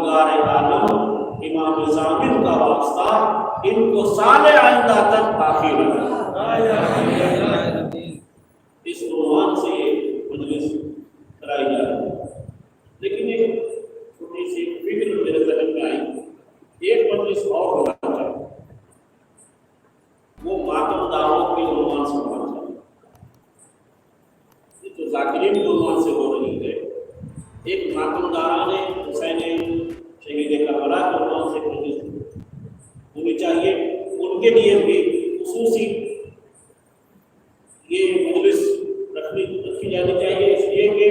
پروردگار عالم امام ضامن کا واسطہ ان کو سال آئندہ تک باقی رکھا۔ اس عنوان سے یہ مجلس کرائی جا رہی ہے۔ لیکن ایک چھوٹی سی فکر میرے ذہن میں آئی، ایک مجلس اور ہونا چاہیے، وہ ماتم داروں کے عنوان سے ہونا چاہیے۔ یہ تو ذاکرین کے عنوان سے ہو رہی ہے، ایک ماتم داران حسین شہید کربلا کے عنوان سے مجلس ہونی چاہیے۔ ان کے لیے بھی خصوصی یہ مجلس رکھی جانی چاہیے، اس لیے کہ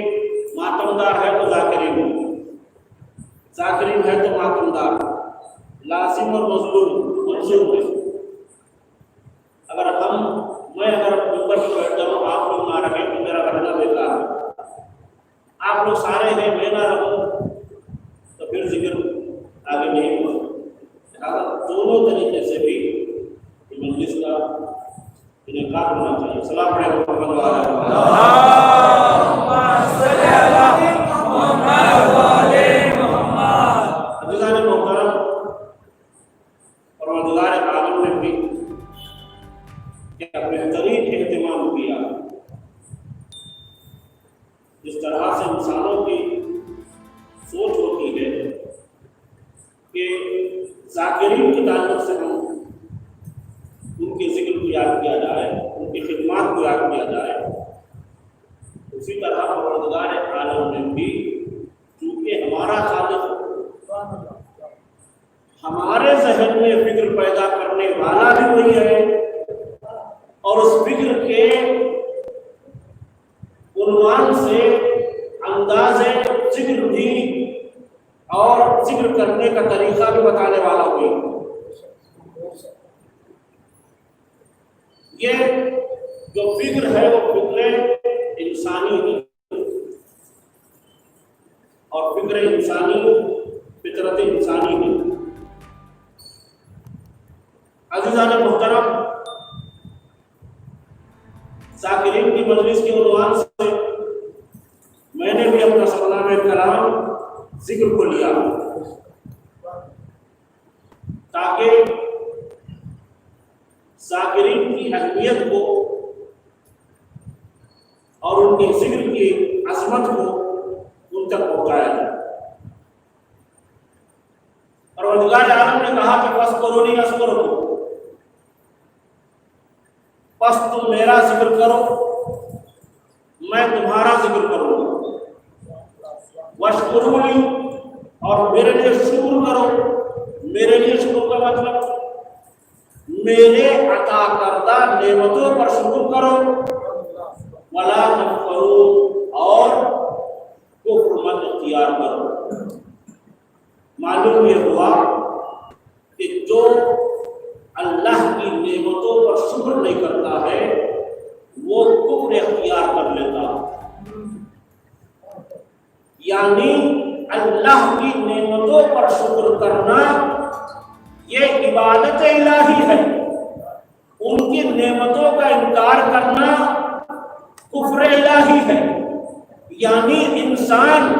ماتمدار ہے تو ذاکرین، ذاکرین ہے تو ماتمدار، لازم اور مظلوم منصوب ہے۔ اگر اگر ممبر پر بیٹھ جاؤں، آپ لوگ نہ رہیں تو میرا رہنا بیکار ہے۔ آپ لوگ سارے ہیں، میں نہ رہوں تو پھر ذکر آگے نہیں ہوا۔ دونوں طریقے سے بھی مجلس کا انعقاد ہونا چاہیے۔ السلام علیکم ورحمۃ اللہ۔ عزیزان محترم، پروردگار عالم نے بھی کیا بہترین اہتمام کیا۔ جس طرح سے انسانوں کی سوچ ہوتی ہے کہ ذاکرین کے تعلق سے ہم ان کے ذکر کو یاد کیا جائے، ان کی خدمات کو یاد کیا جائے، اسی طرح پروردگار عالم نے بھی چونکہ ہمارا خالق ہمارے ذہن میں فکر پیدا کرنے والا بھی وہی ہے، اور اس فکر کے عنوان سے انداز ذکر بھی اور ذکر کرنے کا طریقہ بھی بتانے والا ہوئی۔ یہ جو فکر ہے وہ فکر انسانی ہے، اور فکر انسانی فطرت انسانی ہے۔ عزیزان محترم، ذاکرین کی مجلس کے عنوان سے میں نے بھی اپنا سالانہ کلام ذکر کو لیا تاکہ ذاکرین کی اہمیت کو اور ان کے ذکر کی عظمت کو ان تک پہنچایا جائے۔ پروردگار عالم نے کہا کہ فاذکرونی اذکرکم، پس تم میرا ذکر کرو میں تمہارا ذکر کروں گا، واشکرونی، اور میرے لیے شکر کرو۔ میرے لیے شکر کا مطلب میرے عطا کردہ نعمتوں پر شکر کرو، ولا تکفروا، اور کفر مت اختیار کرو۔ معلوم یہ ہوا کہ جو اللہ کی نعمتوں پر شکر نہیں کرتا ہے وہ کفر اختیار کر لیتا، یعنی اللہ کی نعمتوں پر شکر کرنا یہ عبادت الہی ہے، ان کی نعمتوں کا انکار کرنا کفر الہی ہے۔ یعنی انسان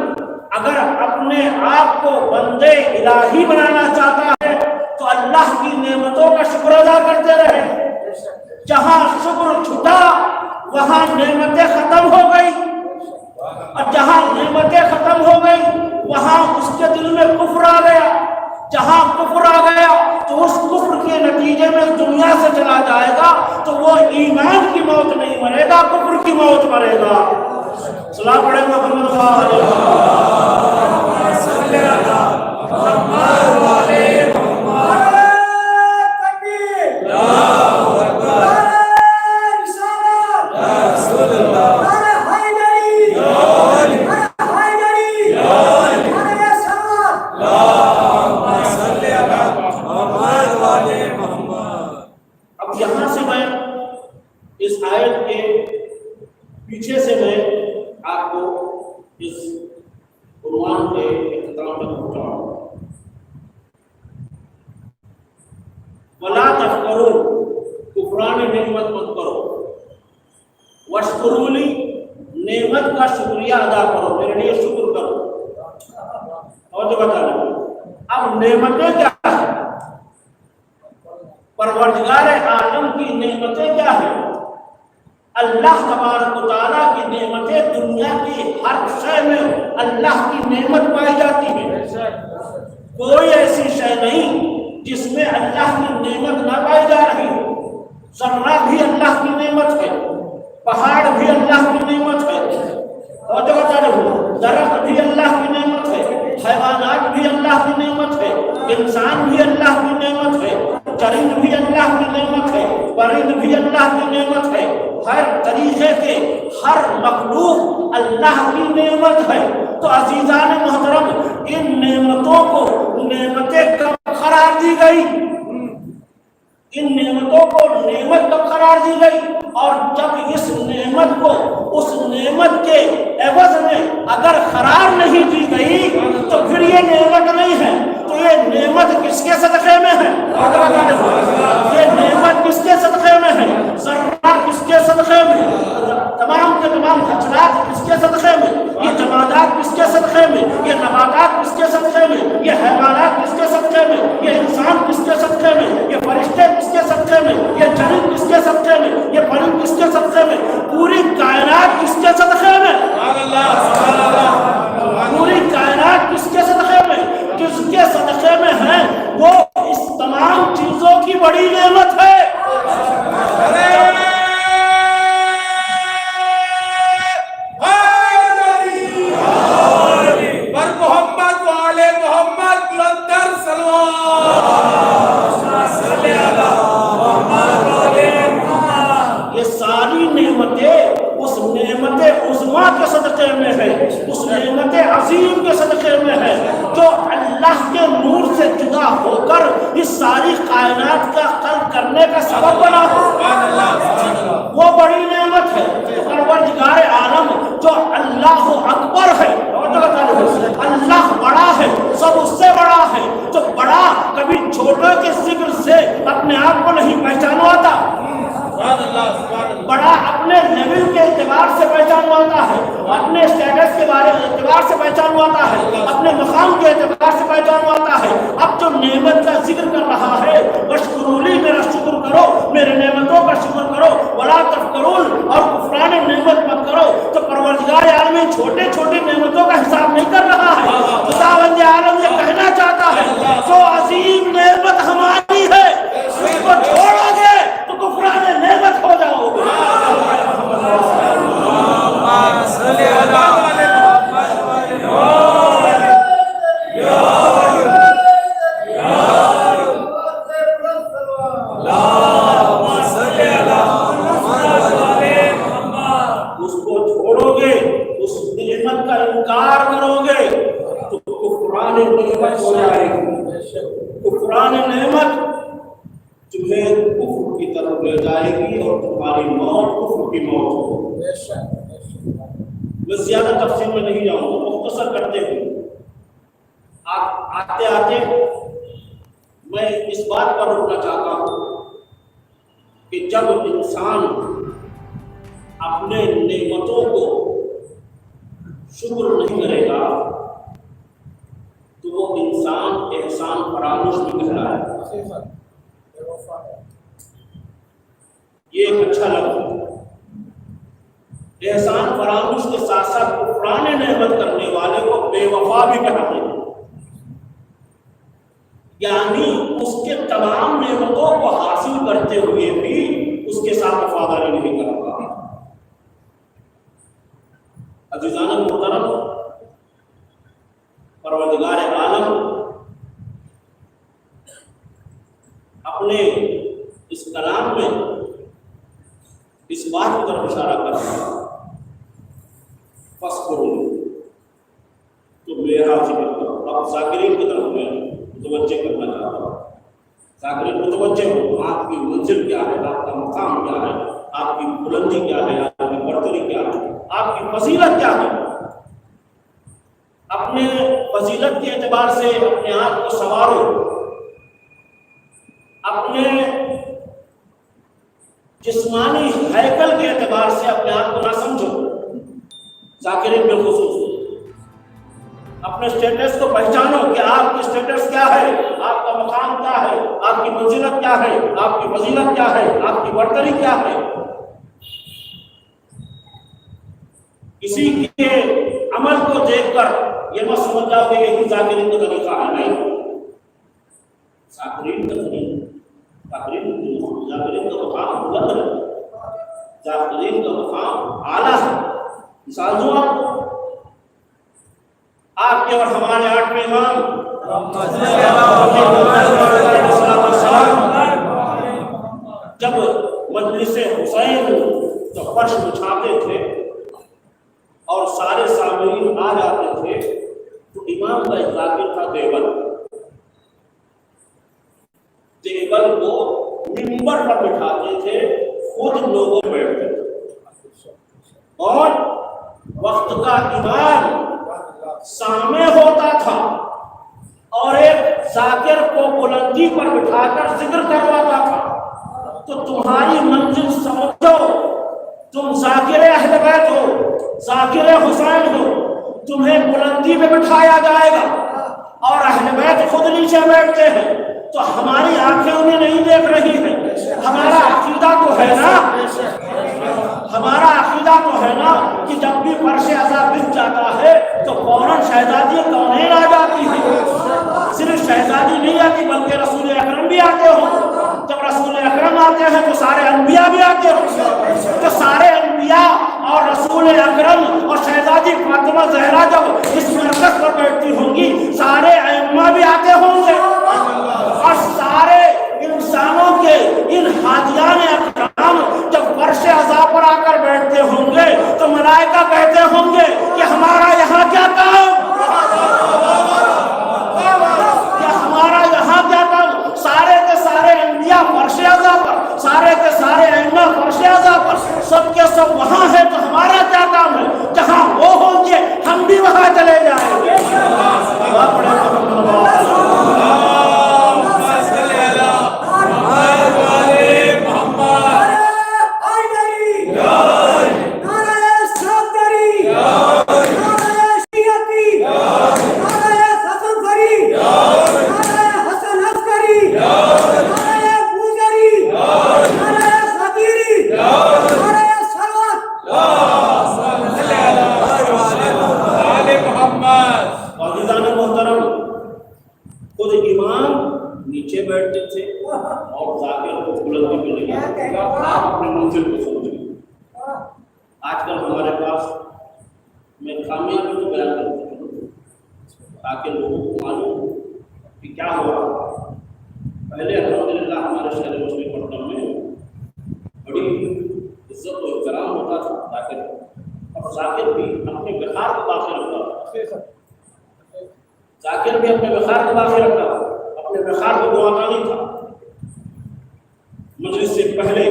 اگر اپنے آپ کو بندے الہی بنانا چاہتا ہے تو اللہ کی نعمتوں کا شکر ادا کرتے رہے۔ جہاں شکر چھٹا وہاں نعمتیں ختم ہو گئی، اور جہاں نعمتیں ختم ہو گئی وہاں اس کے دل میں کفر آ گیا۔ جہاں کفر آ گیا تو اس کفر کے نتیجے میں دنیا سے چلا جائے گا تو وہ ایمان کی موت نہیں مرے گا، کفر کی موت مرے گا۔ سلام پڑھیں گے محمد پیچھے سے میں آپ کو اس عنوان کے اختتام تک پہنچاؤں۔ ولا تفکروا، کفران نعمت مت کرو، واشکرونی، نعمت کا شکریہ ادا کرو، میرے لیے شکر کرو۔ اور جو بتا رہے اب نعمتیں کیا ہے؟ پروردگار عالم کی نعمتیں کیا ہے؟ اللہ تبارک و تعالیٰ کی نعمتیں دنیا کی ہر شے میں اللہ کی نعمت پائی جاتی ہے. کوئی ایسی شے نہیں جس میں اللہ کی نعمت نہ پائی جا رہی ہو. ذرہ بھی اللہ کی نعمت ہے، پہاڑ بھی اللہ کی نعمت ہے، اور جو بتا رہے ہو درخت بھی اللہ کی نعمت ہے، حیوانات بھی اللہ کی نعمت ہے، انسان بھی اللہ کی نعمت ہے، چرند بھی اللہ کی نعمت ہے، پرند بھی اللہ کی نعمت ہے. ہر طریقے کے ہر مخلوق اللہ کی نعمت ہے. تو عزیزان محترم ان نعمتوں کو نعمتیں کب قرار دی گئی؟ ان نعمتوں کو نعمت کب قرار دی گئی؟ اور جب اس نعمت کو اس نعمت کے عوض میں اگر قرار نہیں دی گئی تو پھر یہ نعمت نہیں ہے. تو یہ نعمت کس کے صدقے میں ہے؟ یہ نعمت کس کے صدقے میں ہے؟ ذرہ کس کے صدقے میں؟ تمام کے تمام حشرات کس کے صدقے میں؟ یہ جمادات کس کے صدقے میں؟ یہ نباتات کس کے صدقے میں؟ یہ حیوانات کس کے صدقے میں؟ یہ انسان کس کے صدقے میں؟ یہ فرشتے کس کے صدقے میں؟ یہ جنت کس کے صدقے میں؟ یہ پرند کس کے صدقے میں؟ پوری کائنات کس کے صدقے میں؟ پوری کائنات کس کے صدقے میں؟ جس کے صدقے میں ہے وہ اس تمام چیزوں کی بڑی نعمت ہے. یہ ساری نعمتیں اس نعمت عظمیٰ کے صدقے میں ہے، اس نعمت عظیم کے صدقے میں ہے جو اللہ کے نور سے جدا ہو کر اس ساری کائنات کا خلق کرنے کا سبب بنا ہو. وہ بڑی نعمت ہے. پروردگار عالم جو اللہ اکبر ہے، اللہ بڑا ہے، سب اس سے بڑا ہے. جو بڑا کبھی چھوٹے کے ذکر سے اپنے آپ کو نہیں پہچانواتا، بڑا اپنے لیول کے اعتبار سے پہچانواتا ہے، اپنے اسٹیٹس کے بارے میں اعتبار سے پہچانواتا ہے، اپنے مقام کے اعتبار سے پہچانواتا ہے. اب جو نعمت کا ذکر کر رہا ہے وَاشْكُرُوا میرا شکر کرو، میرے نعمتوں کا شکر کرو، وَلَا تَكْفُرُونَ اور کفران نعمت مت کرو. تو پروردگار عالم چھوٹے چھوٹے نعمتوں کا حساب نہیں کر رہا ہے. خداوند عالم یہ کہنا چاہتا ہے جو عظیم نعمت ہماری ہے اس کو چھوڑو گے تو کفران نعمت ہو جاؤ گے. اس کو چھوڑو گے، اس نعمت کا انکار کرو گے تو کفران نعمت ہو جائے گی. کفران نعمت تمہیں کفر کی طرف لے جائے گی اور تمہاری موت کفر کی موت ہوگی. میں زیادہ تفصیل میں نہیں جاؤں گا، مختصر کرتے ہوئے آتے آتے میں اس بات پر رکنا چاہتا ہوں کہ جب انسان اپنے نعمتوں کو شکر نہیں کرے گا تو وہ انسان احسان فراموش میں کہلائے. یہ ایک اچھا لفظ ہے. احسان فراموش کے ساتھ ساتھ کفران نعمت کرنے والے کو بے وفا بھی کہتے ہیں. یعنی اس کے تمام نعمتوں کو حاصل کرتے ہوئے بھی اس کے ساتھ وفاداری نہیں کرتا. عزیزان محترم، پروردگار عالم اپنے اس کلام میں اس بات کی طرف اشارہ کر رہا ہے فَاسْكُرُونِ تو میرا ذکر کرو. اب ذاکرین کی طرف میں متوجہ کرنا چاہتا ہوں. ذاکرین متوجہ ہو، آپ کی منزل کیا ہے، آپ کا مقام کیا ہے، آپ کی بلندی کیا ہے، آپ کی برتری کیا ہے، آپ کی فضیلت کیا ہے. اپنے فضیلت کے اعتبار سے اپنے آپ کو سنوارو، اپنے جسمانی ہیکل کے اعتبار سے اپنے آپ کو نہ سمجھو. ذاکرین بالخصوص اپنے اسٹیٹس کو پہچانو کہ آپ کی اسٹیٹس کیا ہے، آپ کا مقام کیا ہے، آپ کی منزلت کیا ہے، آپ کی فضیلت کیا ہے، آپ کی برتری کیا ہے۔ کسی کے عمل کو دیکھ کر یہ مت سمجھ جاؤ کہ یہی ذاکرین کا طریقہ ہے، نہیں۔ ذاکرین کا مقام بلند ہے، ذاکرین کا مقام اعلیٰ ہے۔ مثال دوں آپ کے اور ہمارے 8ویں امام جب مجلس حسین جب فرش بچھاتے تھے اور سارے سامعین آ جاتے تھے تو امام کا ایک ذاکر تھا دیوبند کو منبر پر بٹھاتے تھے، خود لوگوں میں بیٹھتے تھے اور وقت کا امام سامنے ہوتا تھا اور ایک ذاکر کو بلندی پر بٹھا کر ذکر کرواتا تھا۔ تو تمہاری منزل سمجھو، تم ذاکر اہل بیت ہو، ذاکر حسین ہو، تمہیں بلندی پہ بٹھایا جائے گا اور اہل بیت خود نیچے بیٹھتے ہیں، تو ہماری آنکھیں انہیں نہیں دیکھ رہی ہیں۔ ہمارا عقیدہ تو ہے نا، ہمارا عقیدہ تو ہے نا کہ جب بھی فرش عزا بچ جاتا ہے تو فوراً شہزادی کونین آ جاتی ہے۔ صرف شہزادی نہیں آتی بلکہ رسول اکرم بھی آتے ہوں۔ جب رسول اکرم آتے ہیں تو سارے انبیاء بھی آتے ہوں، تو سارے انبیاء اور رسول اکرم اور شہزادی فاطمہ زہرا جب اس مرکز پر بیٹھتی ہوں گی، سارے ائمہ بھی آتے ہوں گے اور سارے انسانوں کے ان ہادیان اکرام جب فرش عزا پر آ کر بیٹھتے ہوں گے تو ملائکہ کہتے ہوں گے کہ ہمارا یہاں کیا کام، ہمارا یہاں کیا کام۔ سارے کے سارے انبیاء فرش عزا پر، سارے کے سارے ائمہ فرش عزا پر، سب کے سب وہاں ہیں، تو ہمارا کیا کام ہے؟ جہاں وہ ہوں گے ہم بھی وہاں چلے جائیں گے۔ آج کل ہمارے پاس میں کامیابی کو بیان کرتا ہوں تاکہ لوگوں کو معلوم ہو کہ کیا ہو رہا ہے۔ پہلے الحمدللہ ہمارے شہر مسلم پٹنہ میں بڑی عزت و احترام ہوتا تھا ذاکر، اور ذاکر بھی اپنے وقار کو باقی رکھتا تھا، ذاکر بھی اپنے وقار کو باقی رکھتا تھا، اپنے وقار کو گنواتا نہیں تھا۔ مجلس سے پہلے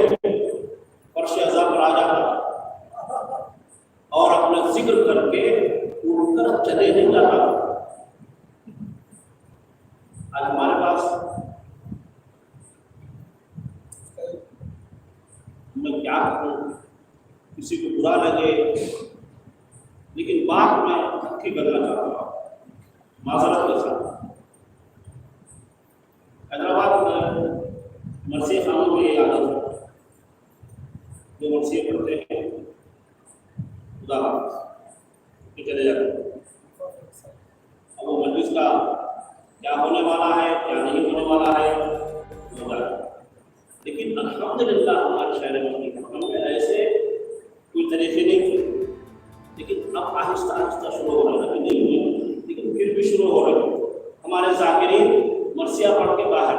فرش عزا پر آ جاتا اور اپنا ذکر کر کے اڑ کر چلے نہیں جاتا۔ آج ہمارے پاس میں کیا کہوں، کسی کو برا لگے لیکن بات میں حقیقی کرنا چاہتا ہوں معذرت کے ساتھ۔ حیدرآباد میں مرثیہ خانوں میں یہ عادت ہے، جو مرثیہ پڑھتے ہیں خدا حافظ کہ چلے جاتے ہیں۔ اب وہ مجلس کا کیا ہونے والا ہے کیا نہیں ہونے والا ہے ہو جائے، لیکن الحمدللہ ہمارے شہر میں ایسے کوئی طریقے نہیں تھے، لیکن اب آہستہ آہستہ شروع ہو رہا ہے، نہیں ہوئے لیکن پھر بھی شروع ہو رہے ہیں۔ ہمارے ذاکرین مرثیہ پڑھ کے باہر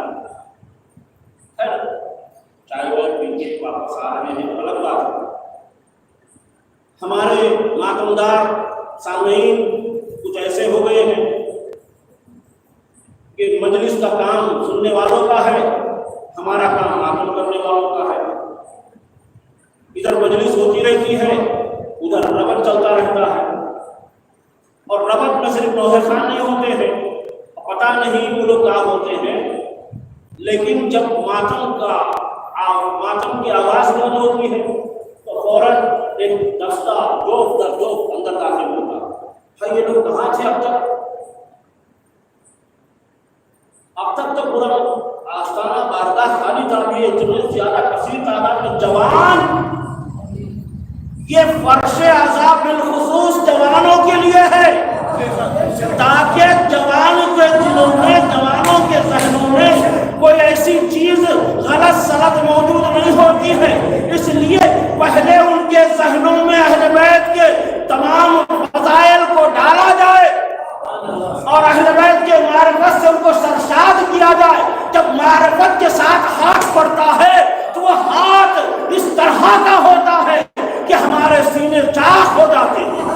چائے وائے پی کے واپس آ رہے ہیں، الگ بات ہے۔ ہمارے ماتمدار سامعین کچھ ایسے ہو گئے ہیں کہ مجلس کا کام سننے والوں کا ہے، ہمارا کام ماتم کرنے والوں کا ہے۔ ادھر مجلس ہوتی رہتی ہے، ادھر ربط چلتا رہتا ہے، اور ربط میں صرف نوحہ خان نہیں ہوتے ہیں، پتہ نہیں وہ لوگ کیا ہوتے ہیں، لیکن جب ماتم کی آواز بند ہوتی ہے تو فوراً ایک دستہ جوف در جوف اندر داخل ہوتا ہے۔ یہ لوگ کہاں تھے اب تک؟ پورا آستانہ بارگاہ خالی تھا، یہ اتنے زیادہ کثیر تعداد میں جوان، یہ فرش عذاب بالخصوص جوانوں کے لیے ہے، تاکہ جوانوں کے دلوں میں، جوانوں کے ذہنوں میں کوئی ایسی چیز غلط سلط موجود نہیں ہوتی ہے، اس لیے پہلے ان کے ذہنوں میں اہل بیت کے تمام فضائل کو ڈالا جائے اور اہل بیت کے معرفت سے ان کو سرشاد کیا جائے۔ جب معرفت کے ساتھ ہاتھ پڑتا ہے تو وہ ہاتھ اس طرح کا ہوتا ہے کہ ہمارے سینے چاک ہو جاتے ہیں۔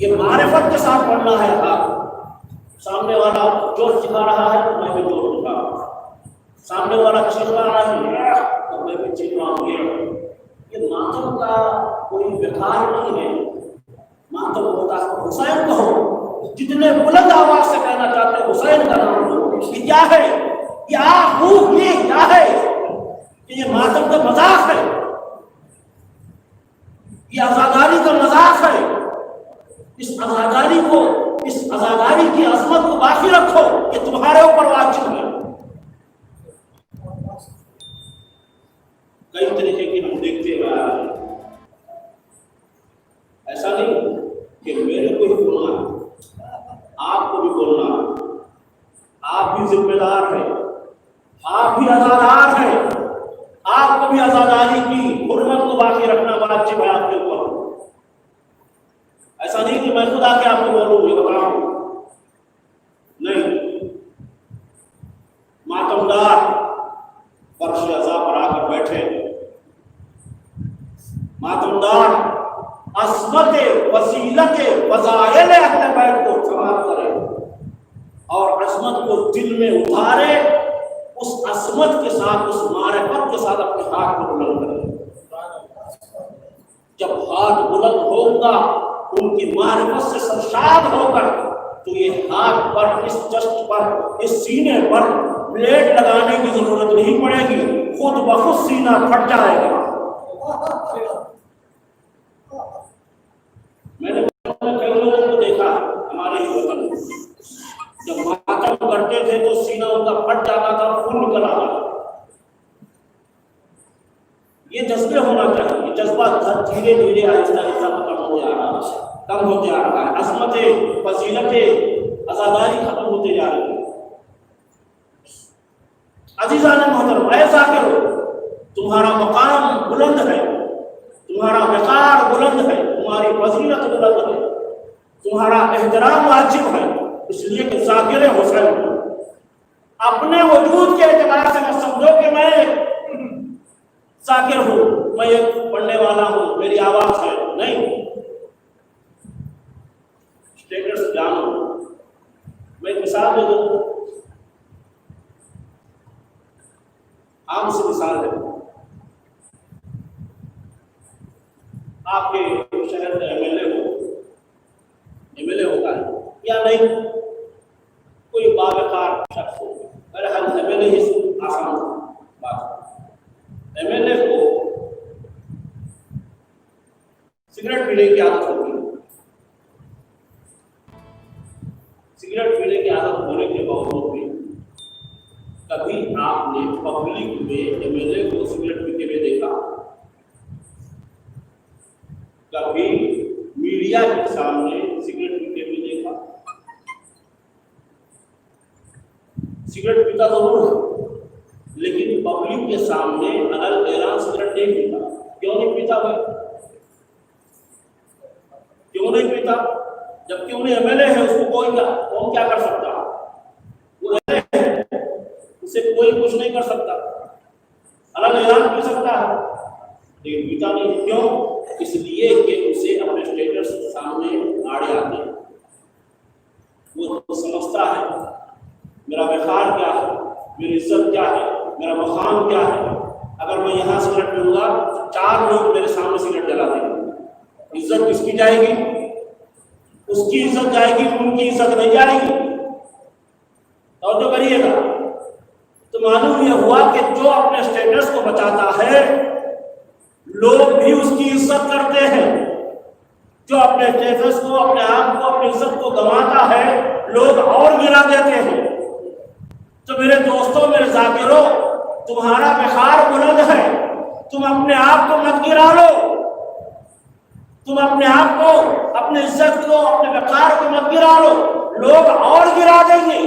یہ معرفت کے ساتھ پڑھنا ہے۔ آپ سامنے والا جوش چکھا رہا ہے تو میں بھی جوش چکھا رہا ہوں، سامنے والا چیخ رہا ہے تو میں بھی چیخ رہا ہوں۔ یہ ماتم کا کوئی وقار نہیں ہے، ماتم ہوتا ہے حسین کہو، جتنے بلند آواز سے کہنا چاہتے ہیں حسین کا نام لو۔ یہ کیا ہے؟ یہ کیا ہے؟ یہ ماتم کا مذاق ہے، یہ عزاداری کا مذاق ہے۔ اس عزاداری کو، اس عزاداری کی عظمت کو باقی رکھو، یہ تمہارے اوپر واجب ہے۔ کئی طریقے کی ہم دیکھتے ہیں، ایسا نہیں کہ میرے کو ہی بولنا، آپ کو بھی بولنا، آپ بھی ذمہ دار ہیں، آپ بھی عزادار ہیں، آپ کو بھی عزاداری کی حرمت کو باقی رکھنا واجب ہے آپ کے اوپر۔ ایسا نہیں کہ میں خدا کے آپ کو بولوں یہ بتاؤں، نہیں۔ ماتمدار فرش عزا پر آ کر بیٹھے، ماتمدار عظمت وسیلت فضائل اہل بیت کو سماعت کرے اور عظمت کو دل میں اتارے، اس عظمت کے ساتھ، اس معرفت کے ساتھ اپنے ہاتھ کو بلند کرے۔ جب ہاتھ بلند ہوگا ان کی معرفت سے سرشاد ہو کر، تو یہ ہاتھ پر، اس چسٹ پر، اس سینے پر پلیٹ لگانے کی ضرورت نہیں پڑے گی، خود بخود سینہ پھٹ جائے گا۔ میں نے کئی لوگوں کو دیکھا ہمارے ہی وطن، جب ماتم کرتے تھے تو سینہ ان کا پھٹ جاتا تھا، خون نکل آتا تھا۔ یہ جذبے ہونا چاہیے، یہ جذبہ دھیرے دھیرے آہستہ آہستہ ختم ہو جا رہا ہے، کم ہوتے جا رہا ہے، عظمت فضیلت عزاداری ختم ہوتے جا رہی ہے۔ عزیزان محترم، ایسا کرو، تمہارا مقام بلند ہے، تمہارا وقار بلند ہے، تمہاری فضیلت بلند ہے، تمہارا احترام واجب ہے، اس لیے کہ ذاکر حسین اپنے وجود کے اعتبار سے مت سمجھو کہ میں ذاکر ہوں، میں ایک پڑھنے والا ہوں، میری آواز ہے، نہیں۔ اسٹیٹس جانو۔ میں ایک مثال دے دوں، عام سی مثال ہے، آپ کے شہر میں ایم ایل اے ہوتا ہے یا نہیں، کوئی باوقار شخص ہو، بہرحال ایم ایل اے ہی آسان بات۔ ایم ایل اے کو سگریٹ پینے کی عادت ہوتی ہے، سگریٹ پینے کی عادت ہونے کے باوجود بھی کبھی آپ نے پبلک میں ایم ایل اے کو سگریٹ پیتے ہوئے دیکھا؟ کبھی میڈیا کے سامنے سگریٹ پیتے ہوئے دیکھا؟ سگریٹ پیتا ضرور ہے لیکن پبلک کے سامنے الگ اعلان سگریٹ نہیں پیتا۔ کیوں نہیں پیتا بھائی؟ کیوں نہیں پیتا؟ جبکہ انہیں ایم ایل اے ہے، اس کو کون کیا کر سکتا؟ وہ ایم ایل اے ہے، اسے کوئی کچھ نہیں کر سکتا، الگ اعلان پی سکتا ہے لیکن پیتا نہیں۔ کیوں؟ اس لیے کہ اسے اپنے اسٹیٹس کے سامنے آڑے آتے ہیں، وہ سمجھتا ہے میرا وقار کیا ہے، میری عزت کیا ہے، میرا مقام کیا ہے۔ اگر میں یہاں سگریٹ پیوں گا تو 4 لوگ میرے سامنے سگریٹ جلا دیں گے، عزت کس کی جائے گی؟ اس کی عزت جائے گی، ان کی عزت نہیں جائے گی۔ توجہ کریے گا۔ تو معلوم یہ ہوا کہ جو اپنے اسٹیٹس کو بچاتا ہے لوگ بھی اس کی عزت کرتے ہیں، جو اپنے اسٹیٹس کو، اپنے آپ کو، اپنی عزت کو گنواتا ہے لوگ اور گرا دیتے ہیں۔ تو میرے دوستوں، میرے ذاکروں، تمہارا وقار بلند ہے، تم اپنے آپ کو مت گرا لو، تم اپنے آپ کو، اپنے عزت کو، اپنے وقار کو مت گرا لو، لوگ اور گرا دیں گے۔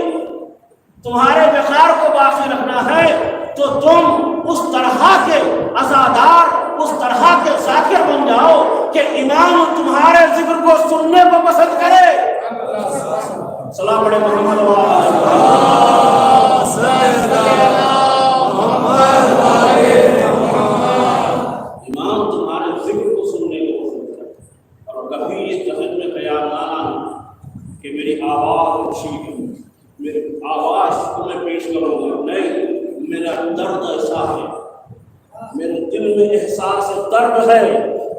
تمہارے وقار کو باقی رکھنا ہے تو تم اس طرح کے عزادار، اس طرح کے ذاکر بن جاؤ کہ امام تمہارے ذکر کو سننے کو پسند کرے۔ سلام علیکم محمد امام تمہارے ذکر کو سننے کو پسند کرے، اور کبھی اس ذہن میں خیال نہ آنا کہ میری آواز اچھی ہے، میری آواز کو میں پیش کروں گا، نہیں، میرا درد ایسا ہے، میرے دل میں احساس درد ہے،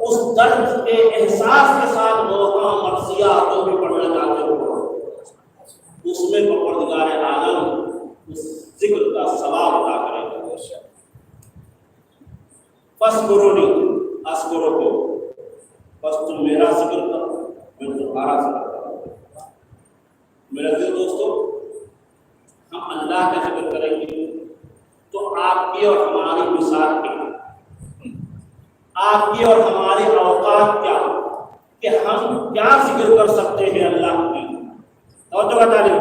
اس درد کے احساس کے ساتھ لوہاں مرثیہ جو بھی پڑھنا چاہتے ہو اس میں پروردگار عالم اس ذکر کا ثواب عطا کرے گا۔ فاذکرونی اذکرکم، بس تم میرا ذکر کرو، میں تمہارا ذکر کروں۔ میرے دل دوستو، ہم اللہ کا ذکر کریں گے تو آپ کی اور ہماری مثال کیا، آپ کی اور ہماری اوقات کیا، کہ ہم کیا ذکر کر سکتے ہیں اللہ کی۔ اور جو بتا دیں،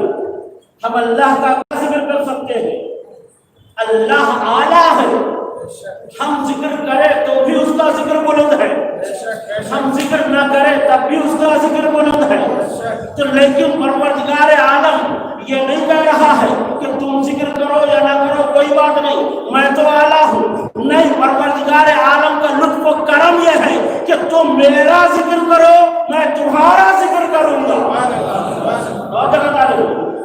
ہم اللہ کا کیا ذکر کر سکتے ہیں؟ اللہ اعلیٰ ہے، ہم ذکر کریں تو بھی اس کا ذکر بلند ہے، ہم ذکر نہ کریں تب بھی اس کا ذکر بلند ہے۔ تو لیکن پروردگار عالم یہ نہیں کہہ رہا ہے کہ تم ذکر کرو یا نہ کرو کوئی بات نہیں، میں تو اعلیٰ ہوں، نہیں، پروردگار عالم کا لطف و کرم یہ ہے کہ تم میرا ذکر کرو، میں تمہارا ذکر کروں گا۔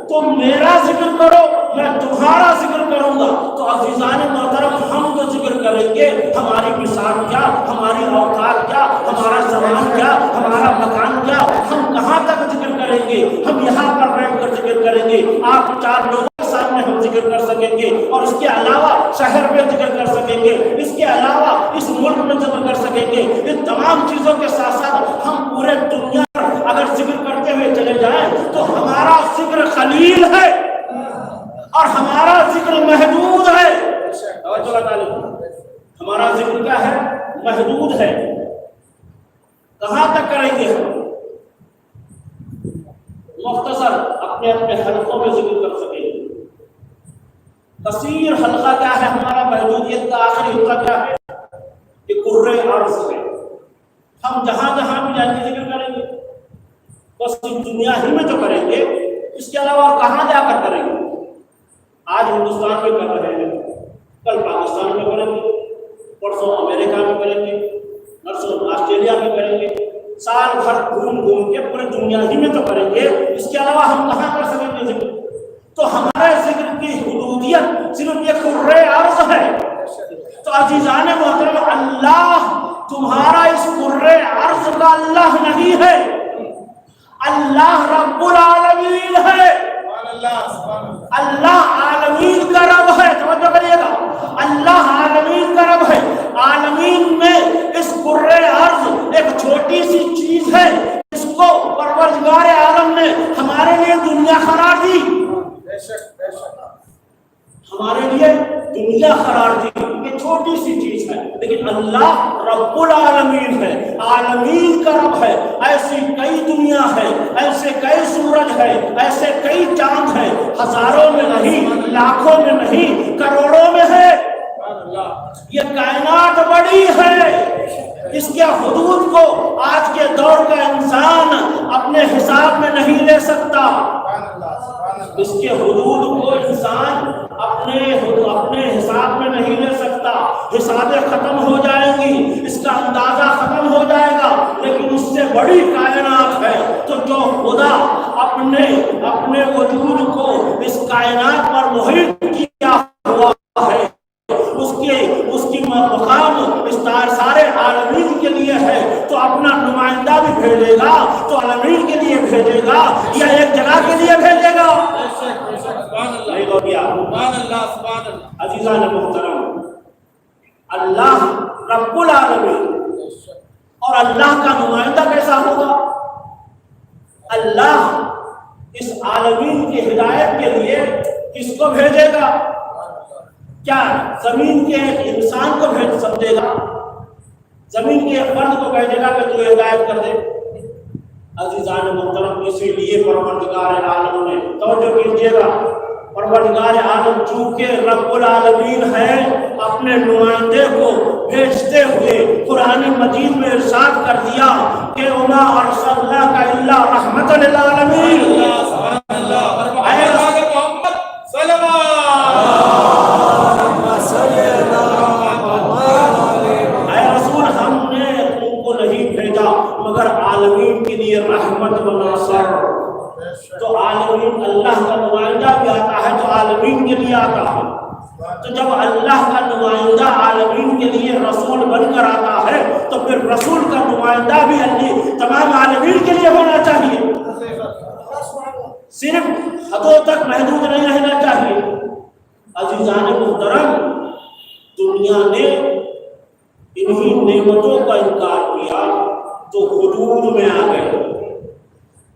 تم میرا ذکر کرو، میں تمہارا ذکر کروں گا۔ تو عزیزان محترم، ہم جو ذکر کریں گے، ہماری مثال کیا، ہماری اوقات کیا، ہمارا زمان کیا، ہمارا مکان کیا، ہم کہاں تک ذکر کریں گے؟ ہم یہاں پر بیٹھ کر ذکر کریں گے، آپ 4 لوگوں کے سامنے ہم ذکر کر سکیں گے، اور اس کے علاوہ شہر میں ذکر کر سکیں گے، اس کے علاوہ اس ملک میں ذکر کر سکیں گے۔ ان تمام چیزوں کے ساتھ ساتھ ہم پورے دنیا اگر ذکر کرتے ہوئے چلے جائیں تو ہمارا ذکر قلیل ہے اور ہمارا ذکر محدود ہے۔ ہمارا ذکر کیا ہے؟ محدود ہے۔ کہاں تک کریں گے ہم؟ مختصر اپنے اپنے حلقوں میں ذکر کر سکیں گے۔ کثیر حلقہ کیا ہے ہمارا؟ محدودیت کا آخری حلقہ کیا ہے؟ کہ قرے عرض ہے، ہم جہاں جہاں بھی جائیں گے ذکر کریں گے، بس دنیا ہی میں جو کریں گے، اس کے علاوہ کہاں جا کر کریں گے؟ آج ہندوستان میں کر رہے ہیں، کل پاکستان میں کریں گے، پرسوں امریکہ میں کریں گے، نرسوں آسٹریلیا میں کریں گے، سال بھر گھوم گھوم کے پورے دنیا ہی میں تو کریں گے، اس کے علاوہ ہم کہاں کر سکیں گے ذکر؟ تو ہمارے ذکر کی حدودیت صرف یہ قرے عرض ہے۔ تو عزیزان محترم، اللہ تمہارا اس قرے عرض کا اللہ نہیں ہے، اللہ رب العالمین ہے، اللہ عالمین کا رب ہے۔ توجہ کریے گا، اللہ عالمین کا رب ہے۔ عالمین میں اس قرے عرض ایک چھوٹی سی چیز ہے، اس کو پروردگار عالم نے ہمارے لیے دنیا قرار دی، ہمارے لیے دنیا قرار دی، یہ چھوٹی سی چیز ہے، لیکن اللہ رب العالمین ہے، عالمین کا رب ہے۔ ایسی کئی دنیا ہے، ایسے کئی سورج ہے، ایسے کئی چاند ہے، ہزاروں میں نہیں، لاکھوں میں نہیں، کروڑوں میں ہے۔ یہ کائنات بڑی ہے، اس کے حدود کو آج کے دور کا انسان اپنے حساب میں نہیں لے سکتا، اس کے حدود کو انسان اپنے حساب میں نہیں لے سکتا۔ حسابیں ختم ہو جائیں گی، اس کا اندازہ ختم ہو جائے گا، لیکن اس سے بڑی کائنات ہے۔ تو جو خدا اپنے وجود کو اس کائنات پر محیط کیا ہوا ہے، اس کی مقام اس سارے عالمین کے لیے ہے، تو اپنا نمائندہ بھی بھیجے گا تو عالمین کے لیے بھیجے گا یا ایک جگہ کے لیے بھیجے گا؟ عزیزان محترم، اللہ رب العالمین، اور اللہ کا نمائندہ کیسا ہوگا؟ اللہ اس عالمین کی ہدایت کے لیے کس کو بھیجے گا؟ کیا زمین کے ایک انسان کو بھیج سمجھے گا؟ زمین کے ایک فرد کو بھیجے گا کہ تو ہدایت کر دے؟ عزیزان محترم، اسی لیے پروردگار عالم نے، توجہ کیجیے گا، پروردگار عالم چونکہ رب العالمین ہے، اپنے نمائندے کو بھیجتے ہوئے قرآن مجید میں ارشاد کر دیا کہ وما ارسلناک الا رحمۃ للعالمین۔ اے رسول، ہم نے تم کو نہیں بھیجا مگر عالمین کے لیے رحمت و ناصر۔ تو عالمین اللہ کا نمائندہ بھی آتا ہے تو عالمین کے لیے آتا ہے، تو جب اللہ کا نمائندہ عالمین کے لیے رسول بن کر آتا ہے تو پھر رسول کا نمائندہ بھی تمام عالمین کے لیے ہونا چاہیے، صرف حدوں تک محدود نہیں رہنا چاہیے۔ عزیزان محترم، دنیا نے انہی نعمتوں کا انکار کیا تو حدود میں آ گئے۔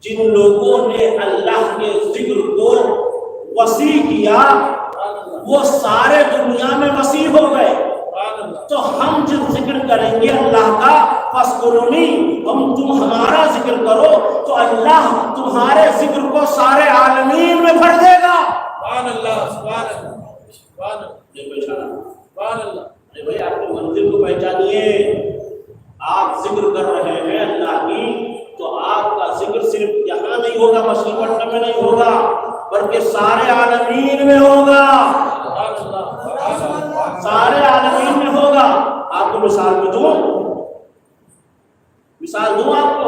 جن لوگوں نے اللہ کے ذکر کو وسیع کیا وہ سارے دنیا میں وسیع ہو گئے، تو ہم جن ذکر کریں گے اللہ کا فَاذْكُرُونِی، تم ہمارا ذکر کرو تو اللہ تمہارے ذکر کو سارے عالمین میں بھر دے گا۔ سبحان اللہ، سبحان اللہ، سبحان اللہ۔ ارے بھائی، آپ کو منزل کو پہچانیے، آپ ذکر کر رہے ہیں اللہ کی تو آپ کا ذکر صرف یہاں نہیں ہوگا، مچھلی پٹنم میں نہیں ہوگا، بلکہ سارے عالمین میں ہوگا، سارے عالمین میں ہوگا۔ آپ کو مثال میں دوں آپ کو،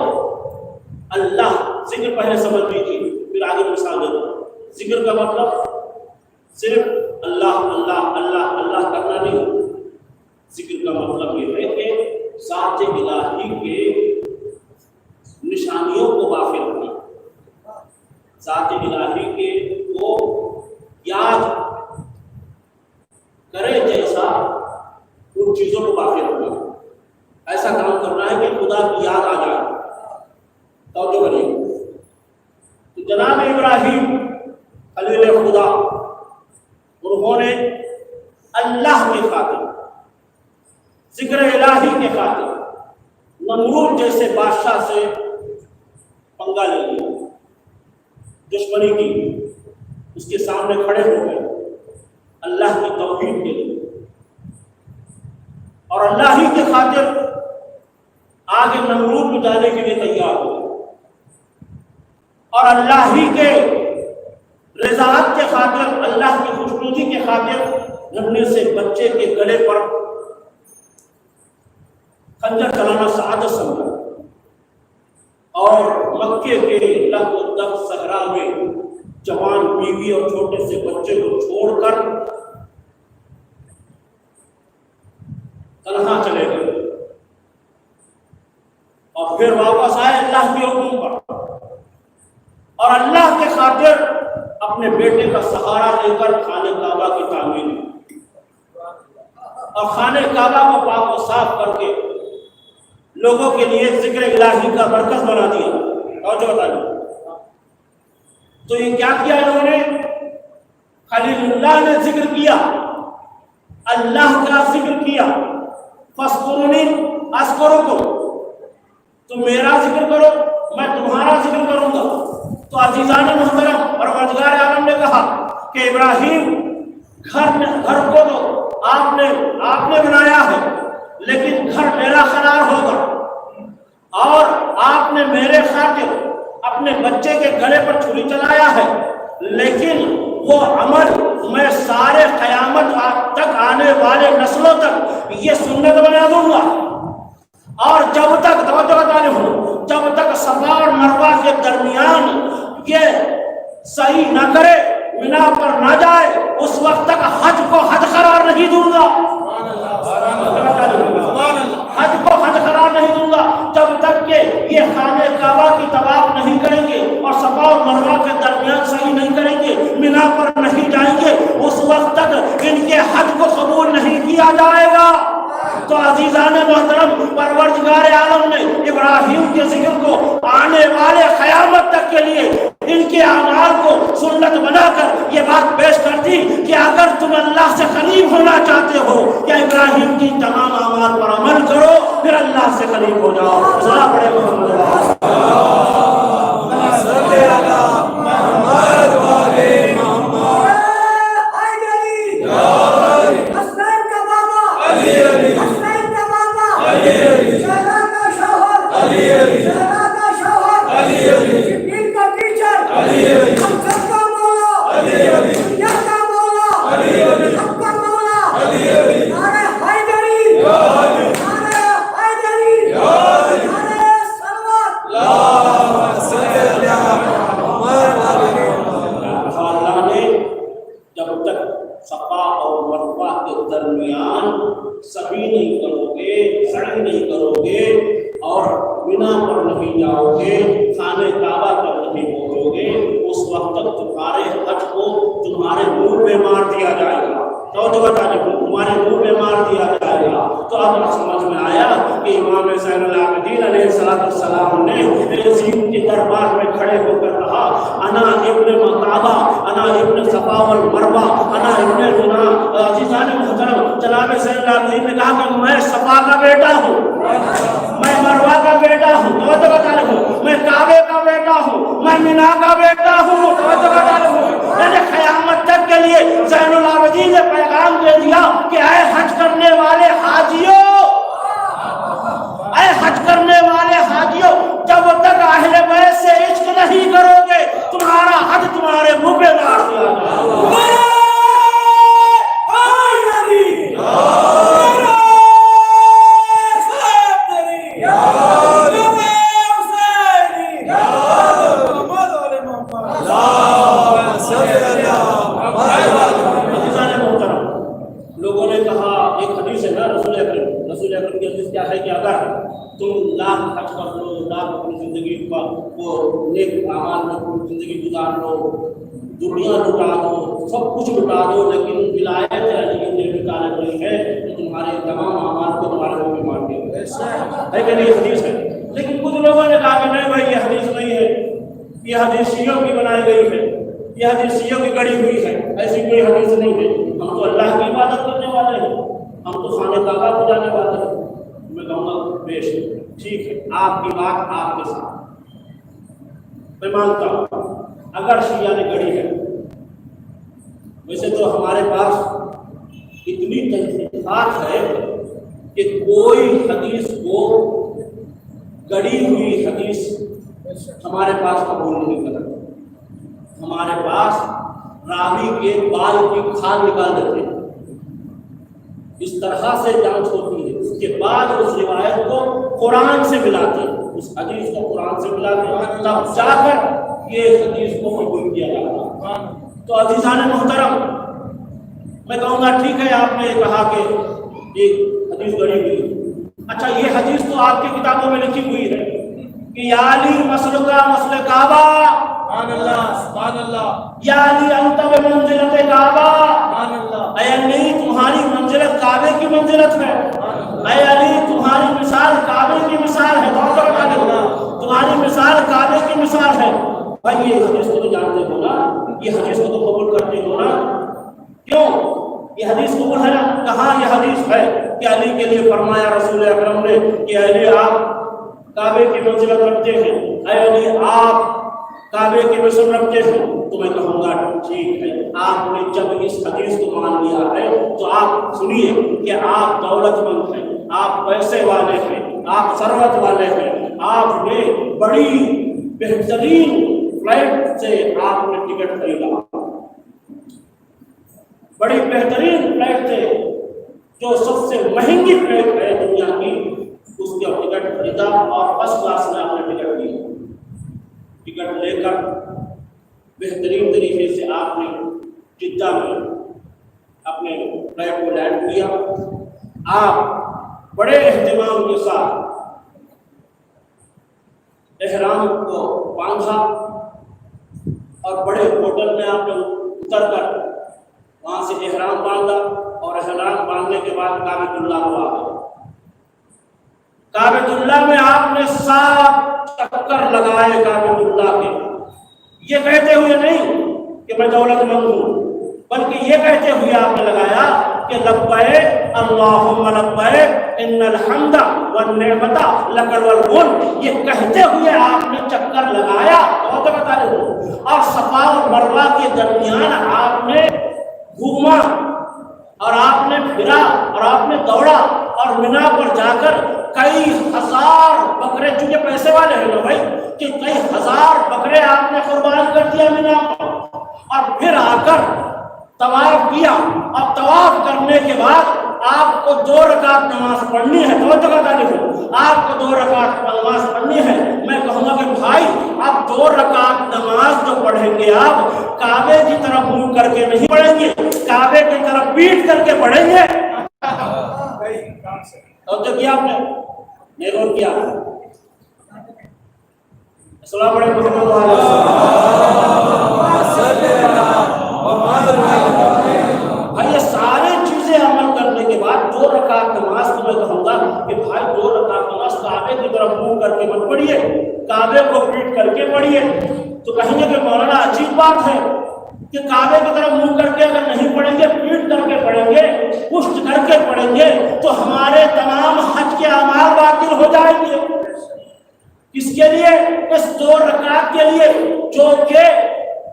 اللہ ذکر پہلے سمجھ لیجیے پھر آگے مثال دے دوں۔ ذکر کا مطلب صرف اللہ اللہ اللہ اللہ کرنا نہیں، ذکر کا مطلب یہ ہے کہ ذات الہی کے نشانیوں کو واقع رکھنا، ذات الہی کے کو یاد کرے جیسا ان چیزوں کو واقع رکھنا، ایسا کام کرنا ہے کہ خدا کی یاد آ جائے۔ توجہ کریے، تو جناب ابراہیم خلیل خدا، انہوں نے اللہ کی خاطر، ذکر الہی کے خاطر نمرود جیسے بادشاہ سے پنگا لے لیا، دشمنی کی، اس کے سامنے کھڑے ہو گئے اللہ کی توحید کے لیے، اور اللہ ہی کے خاطر آگے نمرود کو جانے کے لیے تیار ہو گئے، اور اللہ ہی کے رضاعت کے خاطر، اللہ کی خوشنودی کے خاطر ننھے سے بچے کے گلے پر خنجر چلانا سعادت سمجھا، اور مکے کے لگ و دگ صحرا میں جوان بیوی اور چھوٹے سے بچے کو چھوڑ کر تنہا چلے گئے، اور پھر واپس آئے اللہ کے حکم پر، اور اللہ کے خاطر اپنے بیٹے کا سہارا لے کر خانہ کعبہ کی تعمیر کی، اور خانہ کعبہ کو پاک و صاف کر کے لوگوں کے لیے ذکر الہی کا مرکز بنا دیا۔ اور جو بتائیے، تو یہ کیا کیا انہوں نے؟ خلیل اللہ نے ذکر کیا، اللہ کا ذکر کیا، فَاذْكُرُونِی أَذْكُرْكُم، تم میرا ذکر کرو میں تمہارا ذکر کروں گا۔ تو عزیزان محترم، پروردگار عالم نے کہا کہ ابراہیم گھر کو تو آپ نے بنایا ہے، لیکن گھر میرا قرار ہوگا، اور آپ نے میرے خاطر اپنے بچے کے گلے پر چھری چلایا ہے، لیکن وہ عمل میں سارے قیامت تک آنے والے نسلوں تک یہ سنت بنا دوں گا، اور جب تک جب تک صفا اور مروہ کے درمیان یہ صحیح نہ کرے، منا پر نہ جائے، اس وقت تک حج کو حج قرار نہیں دوں گا، حج کو حج قرار نہیں دوں گا، جب تک کہ یہ خانہ کعبہ کی طواف نہیں کریں گے اور صفا اور مروہ کے درمیان صحیح نہیں کریں گے، منا پر نہیں جائیں گے، اس وقت تک ان کے حج کو قبول نہیں کیا جائے گا۔ تو عزیزان محترم، پروردگار عالم نے ابراہیم کے ذکر کو آنے والے قیامت تک کے لیے ان کے اعمال کو سنت بنا کر یہ بات پیش ہونا چاہتے ہو یا ابراہیم کی تمام اعمال پر عمل کرو پھر اللہ سے قریب ہو جاؤ. ذرا بڑے محمد اگر شیعہ نے گڑی ہے، ویسے تو ہمارے پاس اتنی تحقیقات ہے کہ کوئی حدیث کو گڑی ہوئی حدیث ہمارے پاس قبول نہیں کرتا. ہمارے پاس راوی کے بال کی کھال نکال دیتے ہیں، اس طرح سے جانچ ہوتی ہے. اس کے بعد اس روایت کو قرآن سے ملاتے ہیں، اس حدیث کو قرآن سے ملاتے ہیں، تب جا کر یہ حدیث کو قبول کیا جاتا ہے. تو عزیزان محترم، میں کہوں گا ٹھیک ہے آپ نے کہا کہ ایک حدیث گڑی ہوئی، اچھا یہ حدیث تو آپ کی کتابوں میں لکھی ہوئی ہے کہ یا علی مسلکا مسل کعبہ، سبحان اللہ سبحان اللہ، یا علی انت بمنزلت کعبہ، سبحان اللہ، اے علی تمہاری منزلت کعبے کی منزلت ہے، اے علی تمہاری مثال کعبے کی مثال ہے، تمہاری مثال کعبے کی مثال ہے. بھائی یہ حدیث کو تو جانتے ہو نا، یہ حدیث کو تو قبول کرتے ہو نا، کیوں یہ حدیث قبول ہے نا؟ کہاں یہ حدیث ہے کہ علی کے لیے فرمایا رسول اکرم نے کہ علی آپ کعبے کی منزلت رکھتے ہیں، اے علی آپ کعبے کی مثل رکھتے ہیں؟ تو میں کہوں گا ٹھیک ہے، آپ نے جب اس حدیث کو مان لیا ہے تو آپ سنیے کہ آپ دولت مند ہیں، آپ پیسے والے ہیں، آپ ثروت والے ہیں، آپ نے بڑی بہترین فلائٹ سے آپ نے ٹکٹ خریدا، بڑی بہترین فلائٹ سے جو سب سے مہنگی فلائٹ ہے دنیا کی، اس کا ٹکٹ خریدا اور فرسٹ کلاس میں آپ نے ٹکٹ لی. ٹکٹ لے کر بہترین طریقے سے آپ نے جدہ میں اپنے فلائٹ کو لینڈ کیا. آپ بڑے اہتمام کے ساتھ احرام کو باندھا اور بڑے ہوٹل میں آپ نے اتر کر وہاں سے احرام باندھا اور احرام باندھنے کے بعد کعبۃ اللہ کو آ گئے. کعبۃ اللہ میں آپ نے 7 چکر لگائے کعبۃ اللہ کے، یہ کہتے ہوئے نہیں کہ میں دولت مند ہوں، بلکہ یہ کہتے ہوئے آپ نے لگایا کہ لبیک اللہم لبیک ان الحمد والنعمت لک والملک، یہ کہتے ہوئے آپ نے چکر لگایا اور صفا اور مروہ کے درمیان آپ نے گھوما اور آپ نے پھرا اور آپ نے دوڑا اور مینا پر جا کر کئی ہزار بکرے، چونکہ پیسے والے ہیں نا بھائی، کہ کئی ہزار بکرے آپ نے قربان کر دیا مینا پر، اور پھر آ کر طواف کیا، اور طواف کرنے کے بعد آپ کو 2 رکعت نماز پڑھنی ہے۔ آپ کو 2 رکعت نماز پڑھنی ہے۔ میں کہوں گا کہ بھائی آپ 2 رکعت نماز جو پڑھیں گے آپ کعبے کی طرف منہ کر کے نہیں پڑھیں گے، کعبے کی طرف پیٹ کر کے پڑھیں گے۔ اور جو کیا آپ نے نیگور کیا، السلام علیکم ورحمۃ اللہ وبرکاتہ۔ بھائی یہ سارے چیزیں عمل کرنے کے بعد 2 رکعت نماز کو میں کہوں گا کہ بھائی 2 رکعت نماز کعبے کی طرف منہ کر کے مت پڑھیے، کعبے کو پیٹ کر کے پڑھیے۔ تو کہیں گے کہ مولانا عجیب بات ہے کہ کعبے کی طرف منہ کر کے اگر نہیں پڑھیں گے، پیٹ کر کے پڑھیں گے، پشت کر کے پڑھیں گے، تو ہمارے تمام حج کے اعمال باطل ہو جائیں گے۔ اس کے لیے اس 2 رکعت کے لیے جو کہ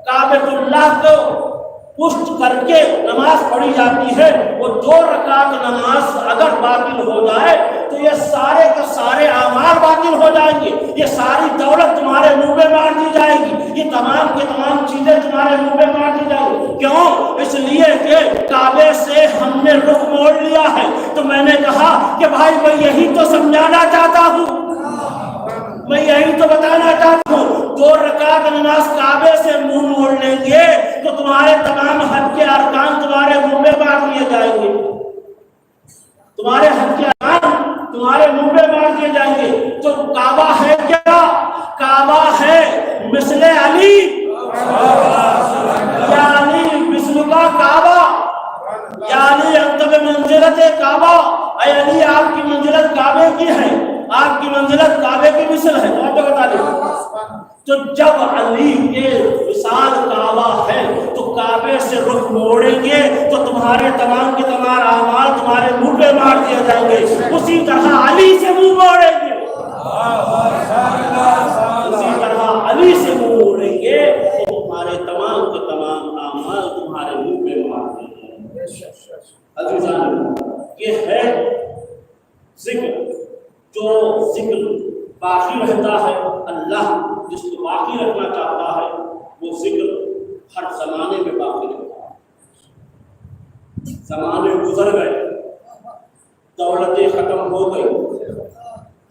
کعبۃ اللہ کو پشت کر کے نماز پڑھی جاتی ہے، وہ 2 رکعت نماز اگر باطل ہو جائے تو یہ سارے کے سارے اعمال باطل ہو جائیں گے، یہ ساری دولت تمہارے منہ میں مار دی جائے گی، یہ تمام کی تمام چیزیں تمہارے منہ میں مار دی جائیں گی۔ کیوں؟ اس لیے کہ کعبے سے ہم نے رخ موڑ لیا ہے۔ تو میں نے کہا کہ بھائی میں یہی تو سمجھانا چاہتا ہوں، میں یہی تو بتانا چاہتا ہوں، 2 رکعت نماز کعبے سے منہ موڑ لیں گے تو تمہارے تمام حج کے ارکان تمہارے منہ میں مار دیے جائیں گے، تمہارے حج کے ارکان تمہارے منہ میں مار دیے جائیں گے۔ تو کعبہ ہے کیا؟ کعبہ ہے مثل علی، یا علی مثل کا کعبہ، یا علی انت بمنزلت کعبہ، اے علی آپ کی منزلت کعبے کی ہے، آپ کی منزلت کعبے کی مثل ہے۔ تو جب علی کے مثال کعبہ ہے تو کعبے سے رخ موڑیں گے تو تمہارے تمام کے تمام اعمال تمہارے منہ پہ مار دیے جائیں گے، اسی طرح علی سے منہ موڑیں گے، اسی طرح علی سے منہ موڑیں گے تو تمہارے تمام کے تمام اعمال تمہارے منہ پہ مار دیے جائیں گے۔ عزیزان، یہ ہے ذکر، جو ذکر باقی رہتا ہے۔ اللہ جس کو باقی رکھنا چاہتا ہے وہ ذکر ہر زمانے میں باقی رہتا ہے۔ زمانے گزر گئے، دولتیں ختم ہو گئی،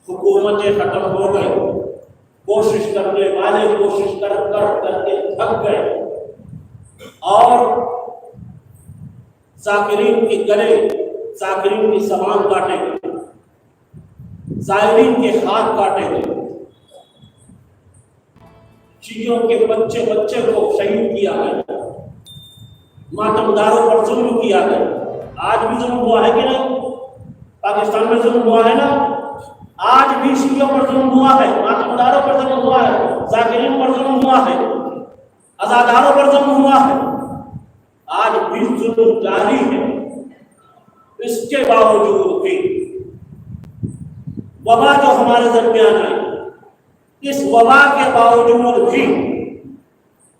حکومتیں ختم ہو گئی، کوشش کرنے والے کوشش کر کے تھک گئے، اور ذاکرین کے گلے، ذاکرین کی زبان کاٹے گئے، زائرین کے ہاتھ کاٹے گئے، چیزوں کے بچے کو شہید کیا گیا، ماتمداروں پر ظلم کیا گیا۔ آج بھی ظلم ہوا ہے کہ نہیں؟ پاکستان میں ظلم ہوا ہے نا؟ آج بھی شیعوں پر ظلم ہوا ہے، ماتمداروں پر ظلم ہوا ہے، ذاکرین پر ظلم ہوا ہے، عزاداروں پر ظلم ہوا ہے، آج بھی ظلم جاری ہے۔ اس کے باوجود بھی وبا جو ہمارے درمیان آئی، اس وبا کے باوجود بھی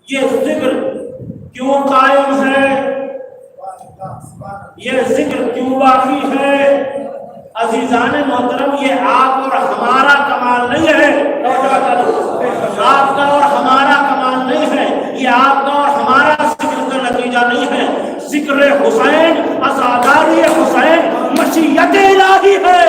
یہ ذکر کیوں قائم ہے، یہ ذکر کیوں باقی ہے؟ عزیزان محترم، یہ آپ اور ہمارا کمال نہیں ہے، آپ کا اور ہمارا کمال نہیں ہے، یہ آپ کا اور ہمارا ذکر کا نتیجہ نہیں ہے۔ ذکر حسین، عزاداری حسین مشیت الہی ہے۔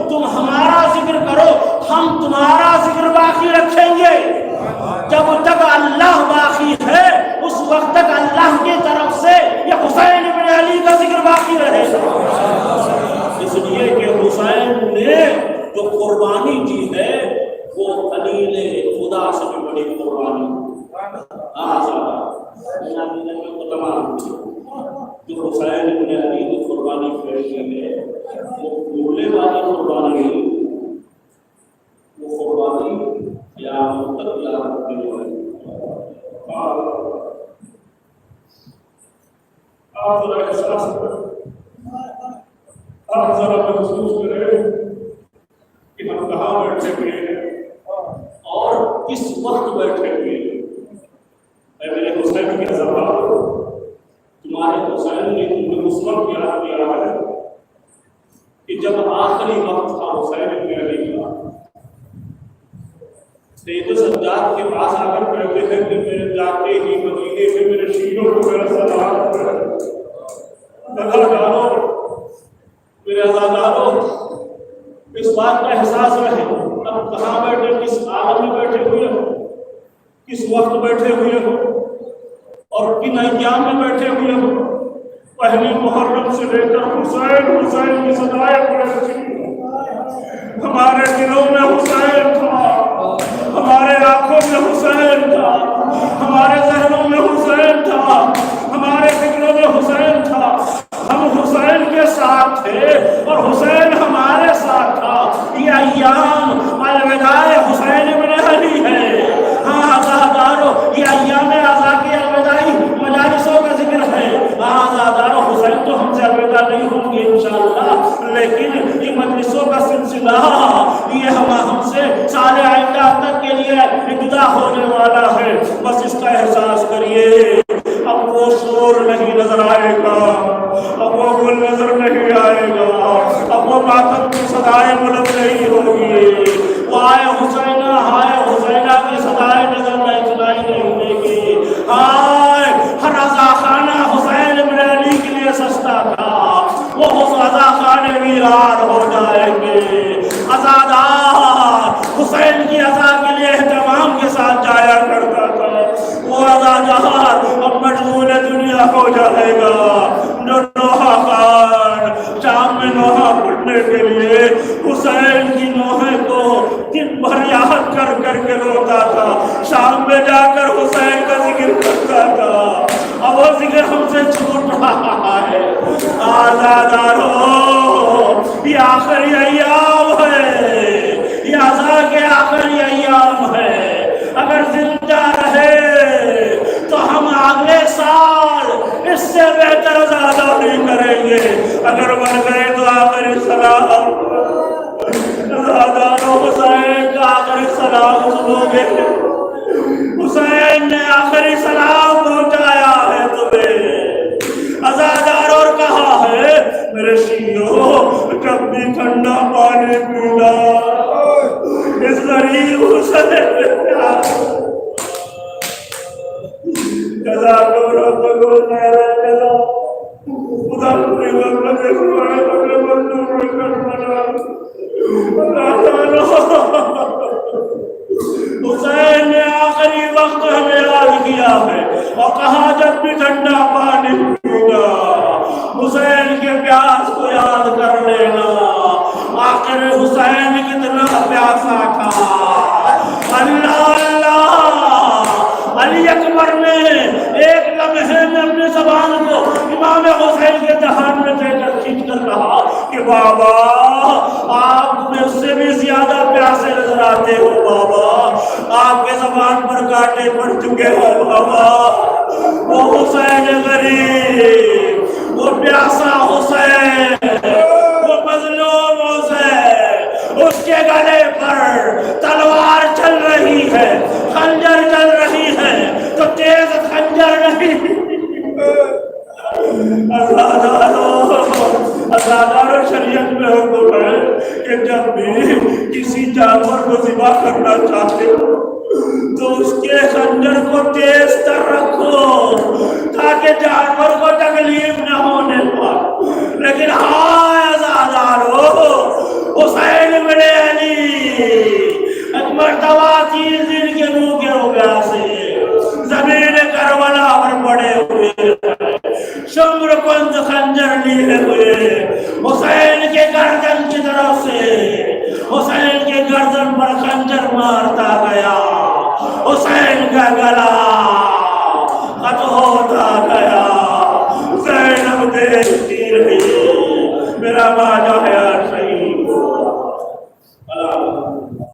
تم ہمارا ذکر کرو، ہم تمہارا ذکر باقی رکھیں گے۔ جب تک اللہ باقی ہے اس وقت تک اللہ کی طرف سے یہ حسین ابن علی کا ذکر باقی رہے گا۔ اس لیے کہ حسین نے جو قربانی دی ہے وہ خلیل خدا سے بھی بڑی قربانی تمام جو حسین ابن علی کی قربانی پیش کی ہے وہ بھولے والی قربانی نہیں، وہ قربانی قیامت تک یاد رکھنے والی۔ آپ ذرا احساس کریں، آپ ذرا محسوس کریں کہ ہم کہاں بیٹھے ہوئے ہیں اور کس وقت بیٹھے ہوئے ہیں۔ اے میرے حسین کے زبان، تمہارے حسین نے تمہیں اس وقت یاد کیا ہے کہ جب آخری وقت تھا حسین ابن علی کا، سید سجاد کے پاس آ کر کہتے ہیں کہ میرے جاتے ہی مدینے سے میرے شیعوں کو میرا سلام ڈالو، میرے آزادارو، اس بات کا احساس رہے اب کہاں بیٹھے، کس عالم میں بیٹھے ہوئے ہو، کس وقت بیٹھے ہوئے ہو اور کن ایام میں بیٹھے ہوئے ہو۔ پہلی محرم سے لے کر حسین حسین کی صدائیں پڑھتی، ہمارے دلوں میں حسین تھا، ہمارے آنکھوں میں حسین تھا، ہمارے ذہنوں میں حسین تھا، ہمارے فکروں میں حسین تھا، ہم حسین کے ساتھ تھے اور حسین ہمارے ساتھ تھا۔ یہ ایام الوداع حسین ابن علی ہے۔ ہاں آزادارو، یہ ایام آزاد کی الوداعی مجالسوں کا ذکر ہے۔ آزادارو، حسین تو ہم سے الوداع نہیں ہوں گے انشاءاللہ، لیکن یہ مجلسوں کا سلسلہ یہ ہم سے سال آئندہ تک کے لیے ابتدا ہونے والا ہے۔ بس اس کا احساس کریے، اب وہ شور نہیں نظر آئے گا، اب وہ گل نظر نہیں آئے گا، اب وہ ماتم کی صدائیں بلند نہیں ہوگی، وہ آئے حسینہ ہائے حسینہ کی صدائیں نظر نہیں سنائی نہیں دے گی۔ ہائے ہر رضا خانہ حسین ابن علی کے لیے سستا تھا، وہ رضا خانے ویران ہو جائیں گے۔ عزادار حسین کی عزا کے لیے اہتمام کے ساتھ جایا کرتا تھا، وہ عزادار اب مجنون دنیا ہو جائے گا۔ جو نوحہ خان شام میں نوحہ پڑھنے کے لیے حسین کی نوحے کو دن بھر یاد کر کر کے روتا تھا، شام میں جا کر حسین کا ذکر کرتا تھا۔ اب وہ ذکر ہم سے چھوٹ رہا ہے۔ آزادارو، یہ آخری ایام ہے، یہ عزا کے آخری ایام ہے۔ اگر زندہ رہے تو ہم اگلے سال اس سے بہتر عزاداری کریں گے، اگر مر گئے تو آخری سلام عزادارو حسین کا آخری سلام سنو گے۔ حسین نے آخری سلام پہنچایا ہے تمہیں، عزادار، اور کہا ہے میرے شیعوں جب بھی ٹھنڈا پانی پینا اس غریب حسین جزاکم ربکم خیر الجزا، خدا اپنی غفلت اسماعیل اپنے منظور کر بنا۔ اللہ تعالیٰ حسین نے آخری وقت ہمیں یاد کیا ہے اور کہا جب بھی ٹھنڈا پانی پینا حسین کے پیاس کو یاد کر لینا۔ آخر حسین کتنا پیاسا تھا، اللہ اللہ، علی اکبر نے ایک لمحے میں اپنی زبان کو امام حسین کے دہان میں دے کر کھینچ کر کہا کہ بابا آپ مجھ سے بھی زیادہ پیاسے نظر آتے ہو، بابا آپ کے زبان پر کانٹے پڑ چکے ہیں بابا۔ وہ حسین غریب، وہ پیاسا حسین، وہ مظلوم حسین، اس کے گلے پر تلوار چل رہی ہے، خنجر چل رہی ہے تو تیز خنجر نہیں۔ عزادارو، شریعت میں حکم ہے کہ جب بھی کسی جانور کو ذبح کرنا چاہتے ہو تو اس کے خنجر کو تیز تر رکھو تاکہ جانور کو تکلیف نہ ہونے پائے۔ لیکن ہائے عزادارو، حسین ابن علی ایک مرتبہ 3 دن کے بھوکے ہو گیا سے زمین کربلا پر پڑے ہوئے، شمر کند خنجر لیے ہوئے، حسین کے گردن کی طرف سے، حسین کے گردن